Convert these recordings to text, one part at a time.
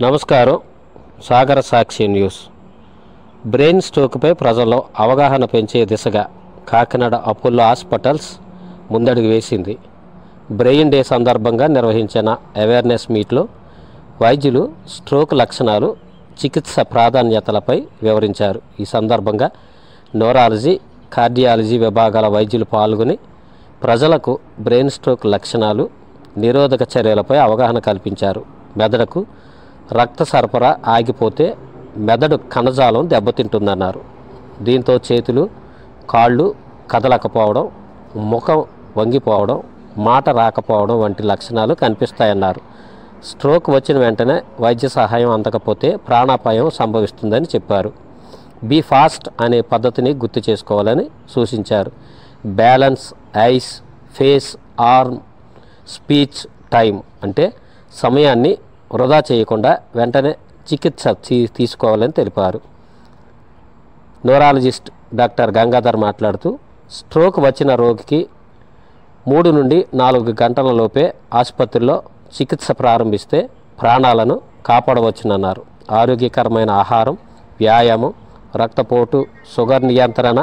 నమస్కారం. సాగర సాక్షి news. Brain స్ట్రోక్పై ప్రజల్లో అవగాహన పెంచే దిశగా కాకినాడ అపోలో హాస్పిటల్స్ ముందడుగు వేసింది. బ్రెయిన్ డే సందర్భంగా నిర్వహించిన అవేర్నెస్ మీట్లో వైద్యులు స్ట్రోక్ లక్షణాలు, చికిత్స ప్రాధాన్యతలపై వివరించారు. ఈ సందర్భంగా న్యూరాలజీ, కార్డియాలజీ విభాగాల వైద్యులు పాల్గొని ప్రజలకు బ్రెయిన్ స్ట్రోక్ లక్షణాలు, నిరోధక చర్యలపై అవగాహన కల్పించారు. మెదడుకు రక్త సరఫరా ఆగిపోతే మెదడు కణజాలం దెబ్బతింటుందన్నారు. దీంతో చేతులు, కాళ్ళు కదలకపోవడం, ముఖం వంగిపోవడం, మాట రాకపోవడం వంటి లక్షణాలు కనిపిస్తాయన్నారు. స్ట్రోక్ వచ్చిన వెంటనే వైద్య సహాయం అందకపోతే ప్రాణాపాయం సంభవిస్తుందని చెప్పారు. బీ ఫాస్ట్ అనే పద్ధతిని గుర్తు చేసుకోవాలని సూచించారు. Balance, ice, face, arm, speech, time అంటే సమయాన్ని వృధా చేయకుండా వెంటనే చికిత్స తీసుకోవాలని తెలిపారు. న్యూరాలజిస్ట్ డాక్టర్ గంగాధర్ మాట్లాడుతూ, స్ట్రోక్ వచ్చిన రోగికి 3 నుండి 4 గంటల లోపే ఆసుపత్రిలో చికిత్స ప్రారంభిస్తే ప్రాణాలను కాపాడవచ్చునన్నారు. ఆరోగ్యకరమైన ఆహారం, వ్యాయామం, రక్తపోటు, షుగర్ నియంత్రణ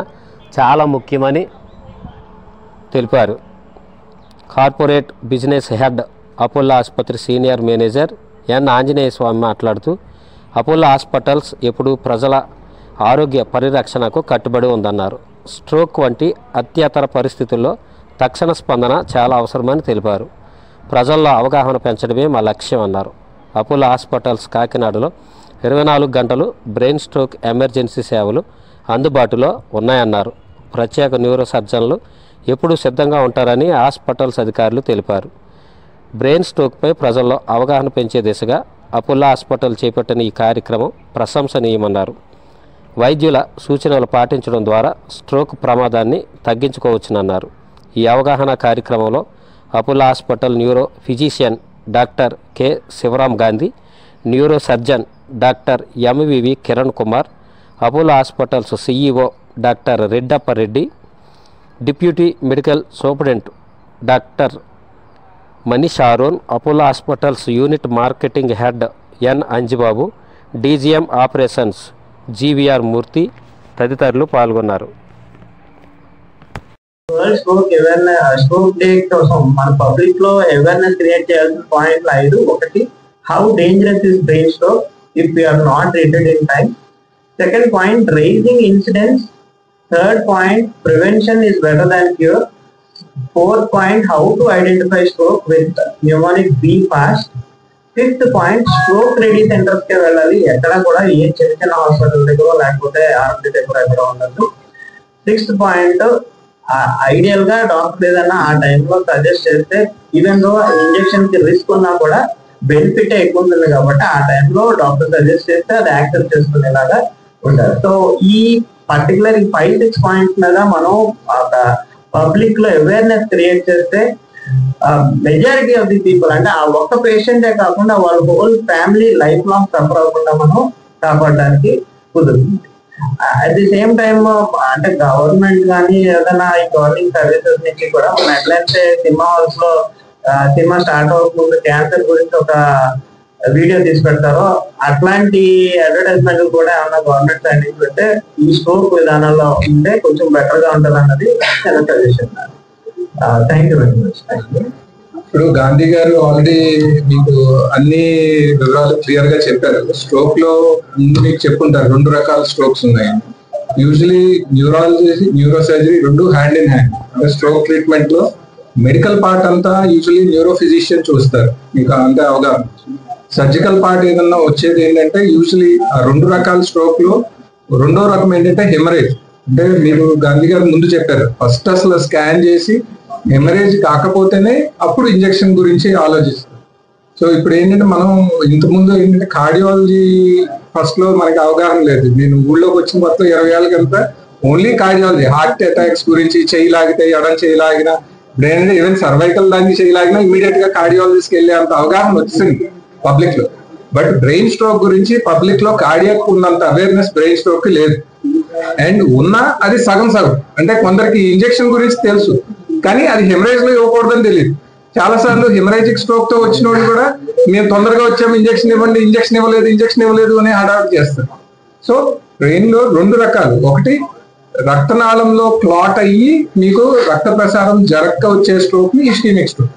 చాలా ముఖ్యమని తెలిపారు. కార్పొరేట్ బిజినెస్ హెడ్, అపోలో ఆసుపత్రి సీనియర్ మేనేజర్ ఎన్ ఆంజనేయ స్వామి మాట్లాడుతూ, అపోలో హాస్పిటల్స్ ఎప్పుడూ ప్రజల ఆరోగ్య పరిరక్షణకు కట్టుబడి ఉందన్నారు. స్ట్రోక్ వంటి అత్యవసర పరిస్థితుల్లో తక్షణ స్పందన చాలా అవసరమని తెలిపారు. ప్రజల్లో అవగాహన పెంచడమే మా లక్ష్యం అన్నారు. అపోలో హాస్పిటల్స్ కాకినాడలో 24 గంటలు బ్రెయిన్ స్ట్రోక్ ఎమర్జెన్సీ సేవలు అందుబాటులో ఉన్నాయన్నారు. ప్రత్యేక న్యూరో సర్జన్లు ఎప్పుడూ సిద్ధంగా ఉంటారని హాస్పిటల్స్ అధికారులు తెలిపారు. బ్రెయిన్ స్ట్రోక్పై ప్రజల్లో అవగాహన పెంచే దిశగా అపోలో హాస్పిటల్ చేపట్టిన ఈ కార్యక్రమం ప్రశంసనీయమన్నారు. వైద్యుల సూచనలు పాటించడం ద్వారా స్ట్రోక్ ప్రమాదాన్ని తగ్గించుకోవచ్చునన్నారు. ఈ అవగాహన కార్యక్రమంలో Apollo hospital neuro physician doctor K Shivaram Gandhi, neuro surgeon doctor MVV Kiran Kumar, Apollo hospitals CEO doctor Reddappa Reddy, deputy medical superintendent doctor Manish Aaron, Apollo hospitals unit marketing head N Anjibabu, DGM operations GVR Murthy తదితరులు పాల్గొన్నారు. స్ట్రోక్ డే కోసం మన public లో awareness create చేయాల్సిన పాయింట్లు 5. ఒకటి, how dangerous is brain stroke if you are not treated in time. Second point, rising incidents. Third point, prevention is better than cure. Fourth point, how to identify stroke with mnemonic Be Fast. Fifth point, stroke ready centers ke velali, ekkada kuda ee chiన్న hospital దగ్గర లేకపోతే RMP దగ్గర ఎక్కడ ఉండదు. Sixth point, ideal గా doctor ఏదన్నా ఆ టైంలో సజెస్ట్ చేస్తే, ఈవెన్ దో ఇంజెక్షన్ కి రిస్క్ ఉన్నా కూడా బెనిఫిట్ ఎక్కువ ఉంటుంది కాబట్టి ఆ టైంలో డాక్టర్ సజెస్ట్ చేస్తే అది యాక్సెప్ట్ చేసుకునేలాగా ఉంటారు. సో ఈ పర్టికులర్ 5-6 పాయింట్స్ మీద మనం పబ్లిక్ లో అవేర్నెస్ క్రియేట్ చేస్తే మెజారిటీ ఆఫ్ ది పీపుల్, అంటే ఆ ఒక్క పేషెంటే కాకుండా వాళ్ళ whole family life long suffer అవ్వకుండా మనం కాపాడడానికి కుదురుతుంది. అట్ ది సేమ్ టైమ్ అంటే గవర్నమెంట్ కానీ ఏదైనా ఈ గవర్నింగ్ సర్వీసెస్ నుంచి కూడా మన ఎట్లయితే సినిమా హాల్స్ లో సినిమా స్టార్ట్ అవ్వకముందు క్యాన్సర్ గురించి ఒక వీడియో తీసి పెడతారో అట్లాంటి అడ్వర్టైజ్మెంట్ కూడా ఏమన్నా గవర్నమెంట్ సైడ్ నుంచి పెడితే ఈ స్ట్రోక్ విధానంలో ఉంటే కొంచెం బెటర్ గా ఉంటుంది అన్నది చాలా suggestion. Thank you very much. ఇప్పుడు గాంధీ గారు ఆల్రెడీ మీకు అన్ని వివరాలు క్లియర్ గా చెప్పారు. స్ట్రోక్ లో మీకు చెప్పుంటారు 2 రకాల స్ట్రోక్స్ ఉన్నాయి. Usually neurology, neuro surgery 2 hand in hand. అంటే స్ట్రోక్ ట్రీట్మెంట్ లో మెడికల్ పార్ట్ అంతా యూజువలీ న్యూరో ఫిజిషియన్ చూస్తారు, మీకు అంతే అవగాహన. సర్జికల్ పార్ట్ ఏదన్నా వచ్చేది ఏంటంటే యూజువలీ ఆ 2 రకాల స్ట్రోక్ లో రెండో రకం ఏంటంటే హెమరేజ్. అంటే మీరు గాంధీ గారు ముందు చెప్పారు, ఫస్ట్ అసలు స్కాన్ చేసి హెమరేజ్ కాకపోతేనే అప్పుడు ఇంజెక్షన్ గురించి ఆలోచిస్తారు. సో ఇప్పుడు ఏంటంటే మనం ఇంతకుముందు ఏంటంటే కార్డియాలజీ ఫస్ట్ లో మనకి అవగాహన లేదు. నేను ఊళ్ళోకి వచ్చిన మొత్తం 20 ఏళ్ళకంతా ఓన్లీ కార్డియాలజీ, హార్ట్ అటాక్స్ గురించి, చేయి లాగితే ఎడం చేయి లాగినా, ఇప్పుడు ఏంటంటే ఈవెన్ సర్వైకల్ దాన్ని చేయి లాగినా ఇమీడియట్ గా కార్డియాలజిస్ట్కి వెళ్ళే అంత అవగాహన వచ్చింది పబ్లిక్ లో. బట్ బ్రెయిన్ స్ట్రోక్ గురించి పబ్లిక్ లో కార్డియాక్ ఉన్నంత అవేర్నెస్ బ్రెయిన్ స్ట్రోక్ కి లేదు. అండ్ ఉన్నా అది సగం. అంటే కొందరికి ఇంజెక్షన్ గురించి తెలుసు కానీ అది హెమరేజ్ లో ఇవ్వకూడదని తెలియదు. చాలా సార్లు హెమరేజిక్ స్ట్రోక్ తో వచ్చిన వాళ్ళు కూడా మేము తొందరగా వచ్చాము, ఇంజక్షన్ ఇవ్వండి, ఇంజక్షన్ ఇవ్వలేదు అని హడావిడి చేస్తారు. సో బ్రెయిన్ లో 2 రకాలు, ఒకటి రక్తనాళంలో క్లాట్ అయ్యి మీకు రక్త ప్రసారం జరక్క వచ్చే స్ట్రోక్ ని ఇస్కీమిక్ స్ట్రోక్,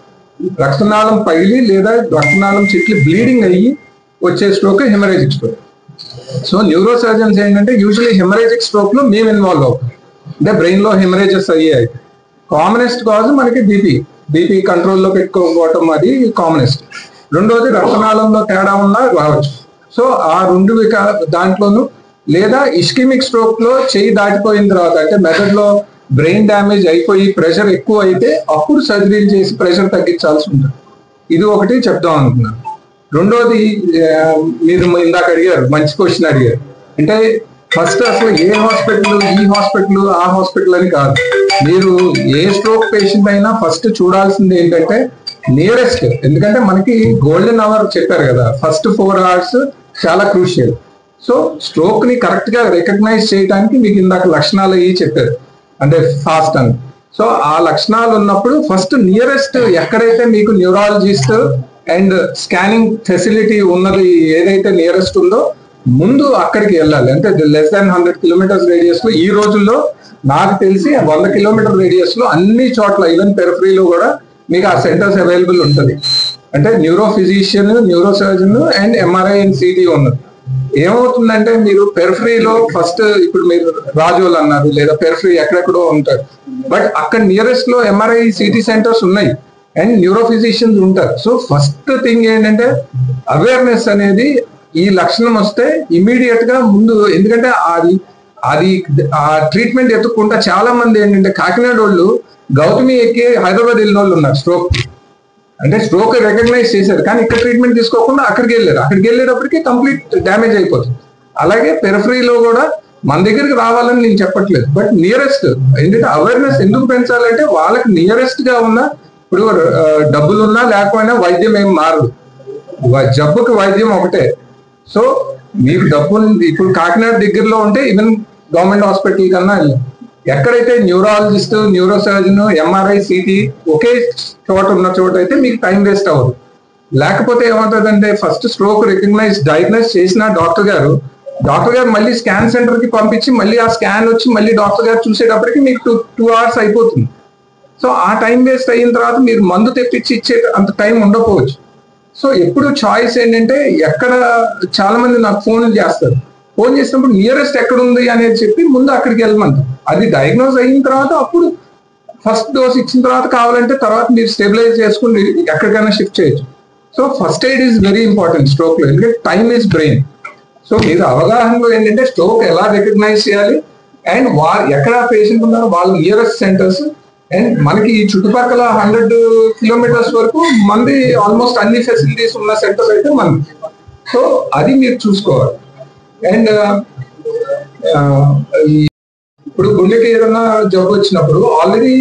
రక్తనాళం పగిలి లేదా రక్తనాళం చిట్లి బ్లీడింగ్ అయ్యి వచ్చే stroke haemorrhagic stroke. So neuro surgeons ఏంటంటే యూజువల్లీ హెమరేజిక్ స్ట్రోక్ లో మేము ఇన్వాల్వ్ అవుతాం, అంటే బ్రెయిన్ లో హెమరేజెస్ అయ్యాయి. కామనెస్ట్ కాజ్ మనకి బీపీ కంట్రోల్లో పెట్టుకోవటం, అది కామనెస్ట్. రెండోది రక్తనాళంలో తేడా ఉన్నా రావచ్చు. సో ఆ 2 దాంట్లోనూ, లేదా ఇస్కిమిక్ స్ట్రోక్ లో చెయ్యి దాటిపోయిన తర్వాత, అంటే మెథడ్ లో బ్రెయిన్ డ్యామేజ్ అయిపోయి ప్రెషర్ ఎక్కువ అయితే అప్పుడు సర్జరీలు చేసి ప్రెషర్ తగ్గించాల్సి ఉంటుంది. ఇది ఒకటి చెప్దాం అనుకున్నాను. రెండోది మీరు ఇందాక అడిగారు, మంచి క్వశ్చన్ అడిగారు. అంటే ఫస్ట్ అసలు ఏ హాస్పిటల్, ఈ హాస్పిటల్, ఆ హాస్పిటల్ అని కాదు. మీరు ఏ స్ట్రోక్ పేషెంట్ అయినా ఫస్ట్ చూడాల్సింది ఏంటంటే నియరెస్ట్. ఎందుకంటే మనకి గోల్డెన్ అవర్ చెప్పారు కదా, ఫస్ట్ 4 hours చాలా క్రూషియల్. సో స్ట్రోక్ ని కరెక్ట్ గా రికగ్నైజ్ చేయడానికి మీకు ఇందాక లక్షణాలు అవి చెప్పారు, అంటే ఫాస్ట్ అని. సో ఆ లక్షణాలు ఉన్నప్పుడు ఫస్ట్ నియరెస్ట్ ఎక్కడైతే మీకు న్యూరాలజిస్ట్ అండ్ స్కానింగ్ ఫెసిలిటీ ఉన్నది ఏదైతే నియరెస్ట్ ఉందో ముందు అక్కడికి వెళ్ళాలి. అంటే less than 100 kilometers రేడియస్ లో ఈ రోజుల్లో నాకు తెలిసి 100 kilometer రేడియస్ లో అన్ని చోట్ల, ఈవెన్ పెరిఫరీలో కూడా మీకు ఆ సెంటర్స్ అవైలబుల్ ఉంటుంది. అంటే neuro physician, neuro surgeon and MRI and city ఉన్నది. ఏమవుతుందంటే మీరు పెరిఫరీలో ఫస్ట్, ఇప్పుడు మీరు రాజోల్ అన్నారు, లేదా పెరిఫరీ ఎక్కడెక్కడో ఉంటారు, బట్ అక్కడ నియరెస్ట్ లో ఎంఆర్ఐ సిటీ సెంటర్స్ ఉన్నాయి అండ్ న్యూరో ఫిజిషియన్స్ ఉంటారు. సో ఫస్ట్ థింగ్ ఏంటంటే అవేర్నెస్ అనేది, ఈ లక్షణం వస్తే ఇమీడియట్ గా ముందు, ఎందుకంటే అది ఆ ట్రీట్మెంట్ ఎత్తుక్కుంటా చాలా మంది ఏంటంటే కాకినాడ వాళ్ళు గౌతమి ఎక్కి హైదరాబాద్ వెళ్ళిన వాళ్ళు ఉన్నారు స్ట్రోక్. అంటే స్ట్రోక్ రికగ్నైజ్ చేశారు కానీ ఇక్కడ ట్రీట్మెంట్ తీసుకోకుండా అక్కడికి వెళ్ళారు. అక్కడికి వెళ్ళేటప్పటికి కంప్లీట్ డ్యామేజ్ అయిపోతుంది. అలాగే పెరిఫరీలో కూడా మన దగ్గరికి రావాలని నేను చెప్పట్లేదు, బట్ నియరెస్ట్ ఎందుకంటే అవేర్నెస్ ఎందుకు పెంచాలంటే వాళ్ళకి నియరెస్ట్ గా ఉన్న, ఇప్పుడు డబ్బులున్నా లేకపోయినా వైద్యం ఏం మారదు, జబ్బుకి వైద్యం ఒకటే. సో మీకు డబ్బు ఇప్పుడు కాకినాడ దగ్గరలో ఉంటే ఈవెన్ గవర్నమెంట్ హాస్పిటల్ కన్నా ఎక్కడైతే neurologist, neuro surgeon, MRI, CT ఒకే చోట ఉన్న చోట అయితే మీకు టైం వేస్ట్ అవ్వదు. లేకపోతే ఏమవుతుందంటే ఫస్ట్ స్ట్రోక్ డయాగ్నైజ్ చేసిన డాక్టర్ గారు మళ్ళీ స్కాన్ సెంటర్ కి పంపించి మళ్ళీ ఆ స్కాన్ వచ్చి మళ్ళీ డాక్టర్ గారు చూసేటప్పటికి మీకు 2 hours అయిపోతుంది. సో ఆ టైం వేస్ట్ అయిన తర్వాత మీరు మందు తెప్పించి ఇచ్చే అంత టైం ఉండకపోవచ్చు. సో ఎప్పుడు చాయిస్ ఏంటంటే, ఎక్కడ చాలా మంది నాకు ఫోన్ చేసినప్పుడు నియరెస్ట్ ఎక్కడ ఉంది అనేది చెప్పి ముందు అక్కడికి వెళ్ళమంటారు. అది డయాగ్నోజ్ అయిన తర్వాత అప్పుడు ఫస్ట్ డోస్ ఇచ్చిన తర్వాత కావాలంటే తర్వాత మీరు స్టెబిలైజ్ చేసుకుని ఎక్కడికైనా షిఫ్ట్ చేయొచ్చు. So first aid is very important stroke లో, ఎందుకంటే టైమ్ ఈజ్ బ్రెయిన్. సో మీరు అవగాహనలో ఏంటంటే స్ట్రోక్ ఎలా రికగ్నైజ్ చేయాలి అండ్ ఎక్కడ పేషెంట్ ఉన్నారో వాళ్ళ నియరెస్ట్ సెంటర్స్, అండ్ మనకి ఈ చుట్టుపక్కల 100 kilometers వరకు మంది ఆల్మోస్ట్ అన్ని ఫెసిలిటీస్ ఉన్న సెంటర్స్ అయితే మనది. సో అది మీరు చూసుకోవాలి. అండ్ ఇప్పుడు గుండెకి ఏదైనా జబ్బు వచ్చినప్పుడు ఆల్రెడీ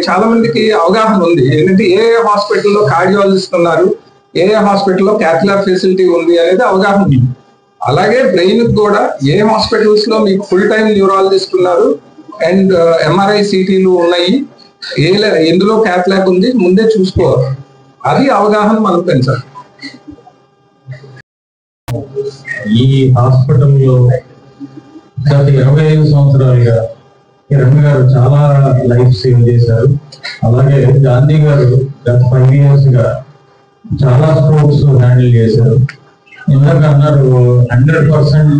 చాలా మందికి అవగాహన ఉంది ఏంటంటే ఏ హాస్పిటల్లో కార్డియాలజిస్ట్ ఉన్నారు, ఏ హాస్పిటల్లో క్యాథ్లాబ్ ఫెసిలిటీ ఉంది అనేది అవగాహన ఉంది. అలాగే బ్రెయిన్ కూడా ఏ హాస్పిటల్స్ లో మీకు ఫుల్ టైం న్యూరాలజిస్ట్ ఉన్నారు అండ్ ఎంఆర్ఐ సిటీలు ఉన్నాయి, ఎందులో క్యాథ్లాబ్ ఉంది ముందే చూసుకోవాలి. అది అవగాహన మనం పెంచాలి. ఈ హాస్పిటల్లో గత 25 సంవత్సరాలుగా కిరణ్ గారు చాలా లైఫ్ సేవ్ చేశారు. అలాగే గాంధీ గారు గత 5 years గా చాలా స్ట్రోక్స్ హ్యాండిల్ చేశారు. ఇందాక అన్నారు 100%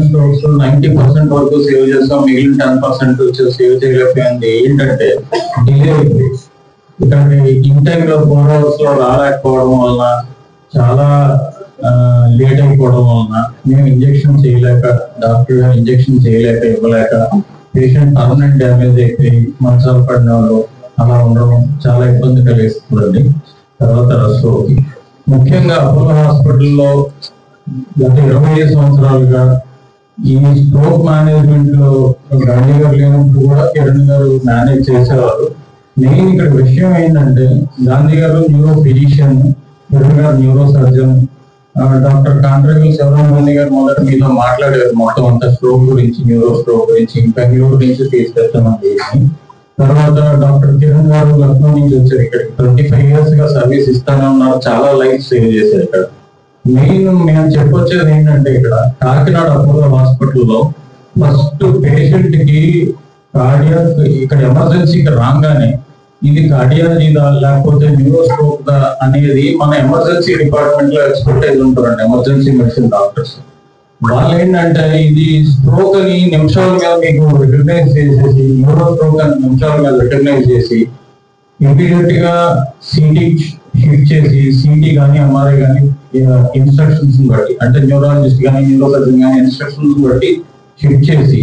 స్ట్రోక్స్ 90% వరకు సేవ్ చేస్తాం, మిగిలిన 10% సేవ్ చేయలేకపోయింది. ఏంటంటే డిలే అయిపోయింది. ఇక్కడ ఇన్ టైంలో 4 hours లో రాలేకపోవడం వలన, చాలా లేట్ అయిపోవడం వలన, మేము ఇంజెక్షన్ చేయలేక, డాక్టర్ గారు ఇంజెక్షన్ చేయలేక ఇవ్వలేక, పేషెంట్ పర్మనెంట్ డ్యామేజ్ అయిపోయి మంచాలు పడిన వాళ్ళు అలా ఉండడం చాలా ఇబ్బంది కలిగిస్తుందండి. తర్వాత స్ట్రోక్ ముఖ్యంగా అపోలో హాస్పిటల్లో గత 25 సంవత్సరాలుగా ఈ స్ట్రోక్ మేనేజ్మెంట్ లో గాంధీ గారు లేనప్పుడు కూడా కిరణ్ గారు మేనేజ్ చేసేవారు. మెయిన్ ఇక్కడ విషయం ఏంటంటే, గాంధీ గారు న్యూరో ఫిజిషియన్, కిరణ్ గారు neuro surgeon, doctor contractor Sivarama Reddy గారు మొదట మీతో మాట్లాడారు మొత్తం అంతా స్ట్రోక్ గురించి, న్యూరో స్ట్రోక్ గురించి, బెంగళూరు నుంచి తీసుకెళ్తామని. తర్వాత డాక్టర్ కిరణ్ గారు లక్నో నుంచి వచ్చారు ఇక్కడికి. 25 years గా సర్వీస్ ఇస్తానే ఉన్నారు, చాలా లైఫ్ సేవ్ చేశారు ఇక్కడ. మెయిన్ మేము చెప్పొచ్చేది ఏంటంటే, ఇక్కడ కాకినాడ అపోలో హాస్పిటల్లో ఫస్ట్ పేషెంట్ కి కార్డియాక్ ఇక్కడ ఎమర్జెన్సీకి రాగానే ఇది కార్డియాలజీదా లేకపోతే న్యూరోస్ట్రోక్ దా అనేది మన ఎమర్జెన్సీ డిపార్ట్మెంట్ లో ఎక్స్పర్టైజ్ ఉంటారండి, ఎమర్జెన్సీ మెడిసిన్ డాక్టర్స్. వాళ్ళు ఏంటంటే ఇది స్ట్రోక్ అని నిమిషాల మీద మీకు రికగ్నైజ్ చేసేసి, న్యూరో స్ట్రోక్ అని నిమిషాల మీద రికగ్నైజ్ చేసి ఇమీడియట్ గా సిటీ షిఫ్ట్ చేసి, సిటీ కానీ ఎంఆర్ఐ కానీ ఇన్స్ట్రక్షన్స్ బట్టి, అంటే న్యూరాలజిస్ట్ కానీ న్యూరో సర్జన్ కానీ ఇన్స్ట్రక్షన్స్ బట్టి షిఫ్ట్ చేసి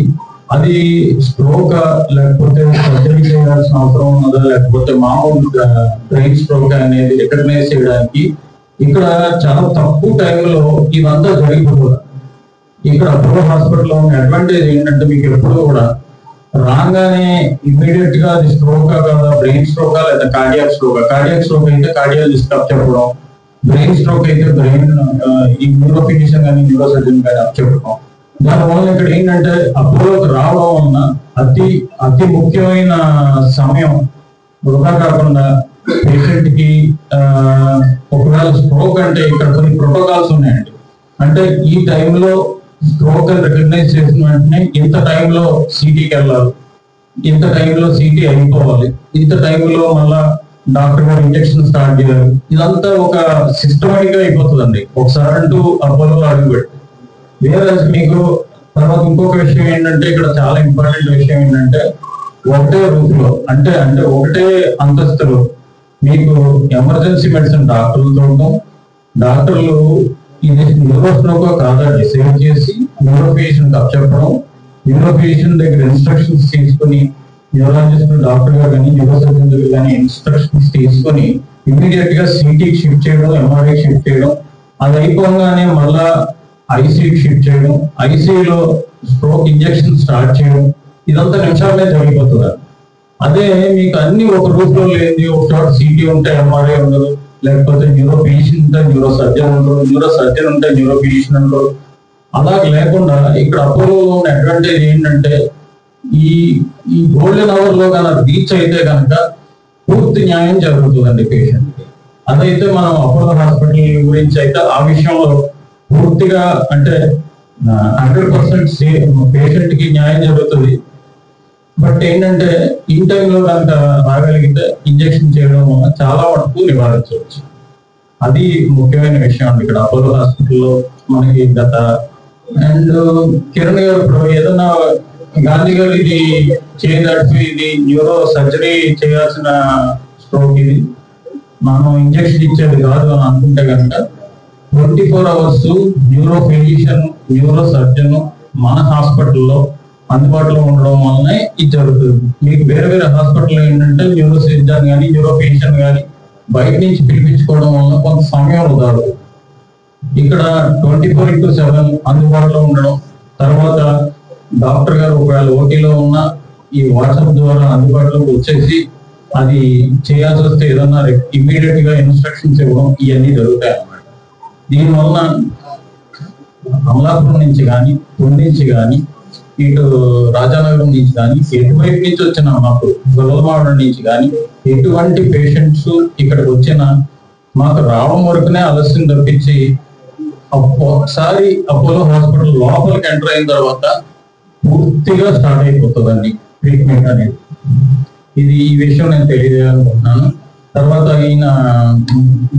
అది స్ట్రోక్ లేకపోతే సర్జరీ చేయాల్సిన అవసరం ఉన్నదా లేకపోతే మామూలు బ్రెయిన్ స్ట్రోక్ అనేది రికగ్నైజ్ చేయడానికి ఇక్కడ చాలా తక్కువ టైంలో ఇదంతా జరిగిపోతుంది. ఇక్కడ అపోలో హాస్పిటల్లో ఉన్న అడ్వాంటేజ్ ఏంటంటే, మీకు ఎప్పుడు కూడా రాగానే ఇమ్మీడియట్ గా అది స్ట్రోక్ కదా, బ్రెయిన్ స్ట్రోక్ లేదా కార్డియాక్ స్ట్రోక్. కార్డియాక్ స్ట్రోక్ అయితే కార్డియాలజిస్ట్ అప్ చెప్పడం, బ్రెయిన్ స్ట్రోక్ అయితే బ్రెయిన్ ఈ న్యూరో ఫిజిషియన్ కానీ న్యూరో సర్జన్ కానీ అప్ చెప్పడం. దానివల్ల ఇక్కడ ఏంటంటే అపోలోకి రావడం వలన అతి ముఖ్యమైన సమయం వృధా కాకుండా పేషెంట్ కి ఒకవేళ స్ట్రోక్ అంటే ఇక్కడ కొన్ని ప్రోటోకాల్స్ ఉన్నాయండి. అంటే ఈ టైంలో స్ట్రోక్ రికగ్నైజ్ చేసిన వెంటనే ఇంత టైంలో సిటీకి వెళ్ళాలి, ఇంత టైంలో సిటీ అయిపోవాలి, ఇంత టైంలో మళ్ళా డాక్టర్ గారు ఇంజక్షన్ స్టార్ట్ చేయాలి. ఇదంతా ఒక సిస్టమేటిక్ గా అయిపోతుందండి ఒకసారి అంటూ అపోలో అడుగుపెట్టి. వేరే మీకు తర్వాత ఇంకొక విషయం ఏంటంటే, ఇక్కడ చాలా ఇంపార్టెంట్ విషయం ఏంటంటే, ఒకటే రూఫ్ లో అంటే ఒకటే అంతస్తులో మీకు ఎమర్జెన్సీ మెడిసిన్ డాక్టర్లతో ఉండడం, డాక్టర్లు ఇది న్యూరో స్ట్రోక్ కాదా డిసైడ్ చేసి న్యూరో ఫిజిషియన్ చెప్పడం, న్యూరో ఫిజిషియన్ దగ్గర ఇన్స్ట్రక్షన్స్ తీసుకుని న్యూరాలజిస్ట్ డాక్టర్ గారు కానీ న్యూరో సర్జన్ దగ్గర కానీ ఇన్స్ట్రక్షన్స్ తీసుకొని ఇమీడియట్ గా సిటీకి షిఫ్ట్ చేయడం, ఎంఆర్ఐ షిఫ్ట్ చేయడం, అది అయిపోగానే మళ్ళా ఐసీయూకి షిఫ్ట్ చేయడం, ఐసీయూలో స్ట్రోక్ ఇంజెక్షన్ స్టార్ట్ చేయడం, ఇదంతా నిమిషాలనే జరిగిపోతుంది. అదే మీకు అన్ని ఒక రూప్ లో లేదు, ఒక చోట సిటీ ఉంటే ఎంఆర్ఐ ఉండదు, లేకపోతే న్యూరో ఫిజిషియన్ ఉంటే న్యూరో సర్జన్ ఉండదు, న్యూరో సర్జన్ ఉంటే న్యూరో ఫిజిషియన్ ఉండదు. అలా లేకుండా ఇక్కడ అపోలో ఉన్న అడ్వాంటేజ్ ఏంటంటే, ఈ గోల్డెన్ అవర్ లో కనుక రీచ్ అయితే కనుక పూర్తి న్యాయం జరుగుతుందండి పేషెంట్ కి. అదైతే మనం అపోలో హాస్పిటల్ గురించి అయితే ఆ విషయంలో పూర్తిగా అంటే 100% పేషెంట్ కి న్యాయం జరుగుతుంది. బట్ ఏంటంటే ఈ టైంలో కనుక రాగలిగితే ఇంజెక్షన్ చేయడం వల్ల చాలా వరకు నివారించవచ్చు. అది ముఖ్యమైన విషయం అండి ఇక్కడ అపోలో హాస్పిటల్లో మనకి గత. అండ్ కిరణ్ గారు ఇప్పుడు ఏదన్నా గాంధీ గారు ఇది చేయదట్టు ఇది న్యూరో సర్జరీ చేయాల్సిన స్ట్రోక్, ఇది మనం ఇంజెక్షన్ ఇచ్చేది కాదు అని అనుకుంటే కనుక 24 hours neuro physician neuro surgeon మన హాస్పిటల్లో అందుబాటులో ఉండడం వల్లనే ఇది జరుగుతుంది. మీకు వేరే వేరే హాస్పిటల్ ఏంటంటే న్యూరో సర్జన్ కానీ న్యూరో ఫిజిషియన్ కానీ బయట నుంచి పిలిపించుకోవడం వల్ల కొంత సమయం వృధాదు. ఇక్కడ 24/7 అందుబాటులో ఉండడం, తర్వాత డాక్టర్ గారు ఒకవేళ ఓటీలో ఉన్న ఈ వాట్సాప్ ద్వారా అందుబాటులోకి వచ్చేసి అది చేయాల్సి వస్తే ఏదన్నా ఇమ్మీడియట్ గా ఇన్స్ట్రక్షన్స్ ఇవ్వడం, ఇవన్నీ జరుగుతాయి అన్నమాట. దీనివల్ల అమలాపురం నుంచి కానీ పుణ్ నుంచి కానీ ఇటు రాజానగరం నుంచి కానీ ఎటువైపు నుంచి వచ్చిన మాకు గొల్లవాడ నుంచి కానీ ఎటువంటి పేషెంట్స్ ఇక్కడికి వచ్చినా మాకు రావడం వరకునే ఆలస్యం తప్పించి ఒకసారి అపోలో హాస్పిటల్ లోపలికి ఎంటర్ అయిన తర్వాత పూర్తిగా స్టార్ట్ అయిపోతుందండి ట్రీట్మెంట్ అనేది. ఈ విషయం నేను తెలియజేయాలనుకుంటున్నాను. తర్వాత ఈయన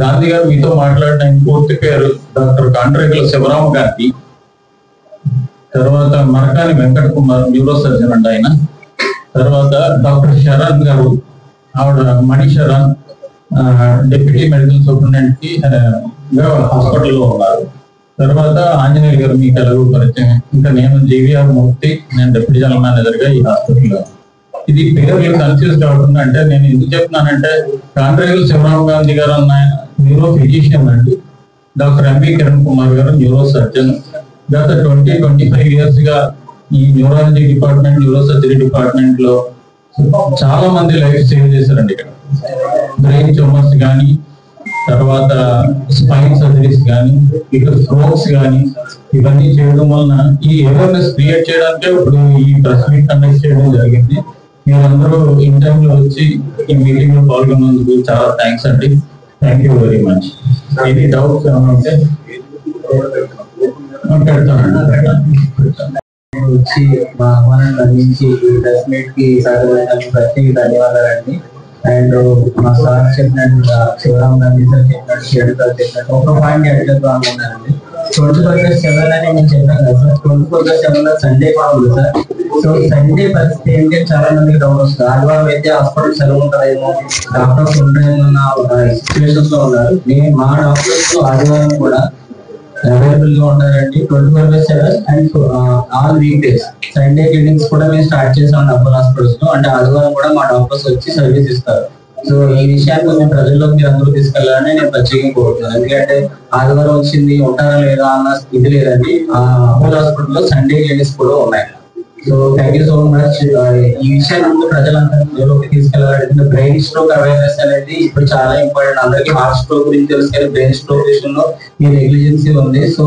గాంధీ గారు మీతో మాట్లాడడానికి పూర్తి పేరు డాక్టర్ కాండ్రేగుల శివరామ గాంధీ, తర్వాత మరకాని వెంకట కుమార్ న్యూరో సర్జన్ అండి ఆయన, తర్వాత డాక్టర్ శరణ్ గారు ఆవిడ మణి శరణ్ డిప్యూటీ మెడికల్ సూపరింటెండెంట్ కి హాస్పిటల్లో ఉన్నారు. తర్వాత ఆంజనేయులు గారు మీకు ఎలాగో పరిచయం. ఇంకా నేను జీవీఆర్ మూర్తి, నేను డిప్యూటీ జనరల్ మేనేజర్ గా ఈ హాస్పిటల్లో. ఇది పేర్లు కన్ఫ్యూజ్ కాకుండా అంటే నేను ఎందుకు చెప్తున్నానంటే, కాండ్రేగుల శివరామ గాంధీ గారు అన్న న్యూరో ఫిజిషియన్ అండి, డాక్టర్ ఎంవి కిరణ్ కుమార్ గారు న్యూరో సర్జన్. గత 20-25 years గా ఈ neurology department neuro surgery department లో చాలా మంది లైఫ్ సేవ్ చేశారండి. ఇక్కడ బ్రెయిన్ ట్యూమర్స్ కానీ, తర్వాత స్పైన్ సర్జరీస్ కానీ, ఇటు స్ట్రోక్స్ కానీ ఇవన్నీ చేయడం వలన ఈ అవేర్నెస్ క్రియేట్ చేయడానికే ఇప్పుడు ఈ ప్రెస్ మీట్ కండక్ట్ చేయడం జరిగింది. మీరందరూ ఇన్ టైమ్ లో వచ్చి ఈ మీటింగ్ లో పాల్గొన్నందుకు చాలా థ్యాంక్స్ అండి. Thank you very much. Any doubts ఏమైనా ఉంటే పెడతానండి. వచ్చి మా ఆహ్వానాన్ని అందించి ఈ ప్రెస్ మీట్ కి సహకరించడానికి ప్రత్యేక ధన్యవాదాలండి. అండ్ మా సార్ చెప్పినట్టు శివరామ్ గాంధీ సార్ చెప్పినట్టు షేడ్ సార్ చెప్పినట్టు ఒక పాయింట్ అడిగేద్దాం అనుకున్నానండి. 24/7 అని నేను చెప్పాను కదా సార్, 24/7 సండే కూడా ఉంది సార్. సో సండే పరిస్థితి ఏంటి చాలా మందికి డౌట్ వస్తుంది. ఆదివారం అయితే హాస్పిటల్ సెలవు ఉంటుందేమో, డాక్టర్స్ ఉండేమో సిచ్యువేషన్స్ లో ఉన్నారు. మా డాక్టర్స్ ఆదివారం కూడా అవైలబుల్ గా ఉంటారండి 24/7 and all week days. Sunday clinics కూడా మేము స్టార్ట్ చేసాం అపోలో హాస్పిటల్స్ లో. అంటే ఆదివారం కూడా మా డాక్టర్స్ వచ్చి సర్వీస్ ఇస్తారు. సో ఈ విషయాన్ని కొంచెం ప్రజల్లోకి మీరు అందరూ తీసుకెళ్లాలని నేను ప్రత్యేకంగా కోరుతున్నాను. ఎందుకంటే ఆదివారం వచ్చింది ఉంటారా లేదా అన్న ఇది లేదండి. అపోలో హాస్పిటల్ లో సండే క్లినిక్స్ కూడా ఉన్నాయి. So thank you so much. ఈ విషయాన్ని ప్రజలందరిలోకి తీసుకెళ్లాలంటే బ్రెయిన్ స్ట్రోక్ అవేర్నెస్ అనేది ఇప్పుడు చాలా ఇంపార్టెంట్. అందరికీ హార్ట్ స్ట్రోక్ గురించి తెలుసు కానీ బ్రెయిన్ స్ట్రోక్ విషయంలో ఈ నెగ్లిజెన్సీ ఉంది. So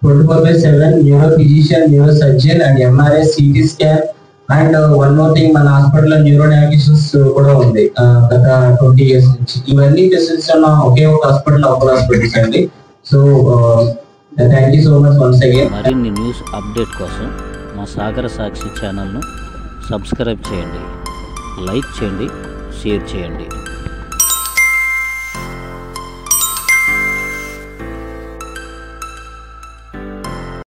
24/7 neuro physician, neuro surgeon and MRI, CT scan and one more thing మన హాస్పిటల్లో న్యూరో నావిగేషన్స్ కూడా ఉంది గత 20 years నుంచి. ఇవన్నీ ఫెసిలిటీస్ ఉన్న ఒకే ఒక హాస్పిటల్ అపోలో హాస్పిటల్స్ అండి. So thank you so much once again. మరిన్ని న్యూస్ అప్డేట్ కోసం మా సాగర సాక్షి ఛానల్ను సబ్స్క్రైబ్ చేయండి, లైక్ చేయండి, షేర్ చేయండి.